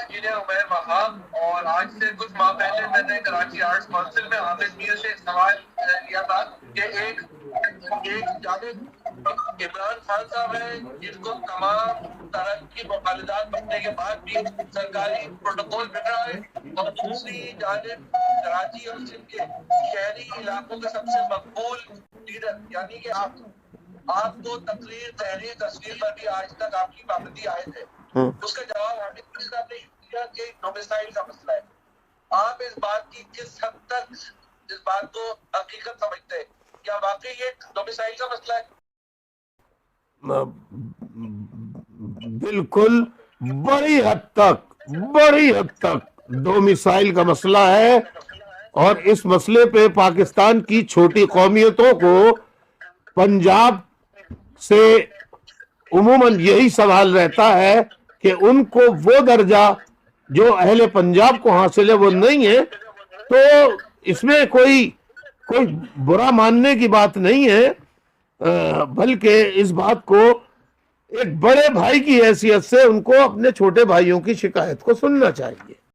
Engineer Umair وہاب، اور آج سے کچھ ماہ پہلے میں نے کراچی آرٹس کونسل میں حامد میر سے ایک سوال لیا تھا کہ ایک جانب عمران خان صاحب ہیں جن کو تمام طرح کی مخالفات بننے کے بعد بھی سرکاری پروٹوکول مل رہا ہے، اور دوسری جانب کراچی اور سندھ کے شہری علاقوں کے سب سے مقبول لیڈر یعنی کہ آپ کو تقریر، تحریر، تصویر پر بھی آج تک آپ کی پابندی عائد ہے۔ اس کا جواب حامد میر صاحب نے دیا کہ ڈومیسائل کا مسئلہ ہے۔ آپ اس بات کی کس حد تک اس بات کو حقیقت سمجھتے ہیں؟ کیا واقعی یہ ڈومیسائل کا مسئلہ ہے؟ بالکل، بڑی حد تک ڈومیسائل کا مسئلہ ہے، اور اس مسئلے پہ پاکستان کی چھوٹی قومیتوں کو پنجاب سے عموماً یہی سوال رہتا ہے کہ ان کو وہ درجہ جو اہل پنجاب کو حاصل ہے وہ نہیں ہے، تو اس میں کوئی برا ماننے کی بات نہیں ہے، بلکہ اس بات کو ایک بڑے بھائی کی حیثیت سے ان کو اپنے چھوٹے بھائیوں کی شکایت کو سننا چاہیے۔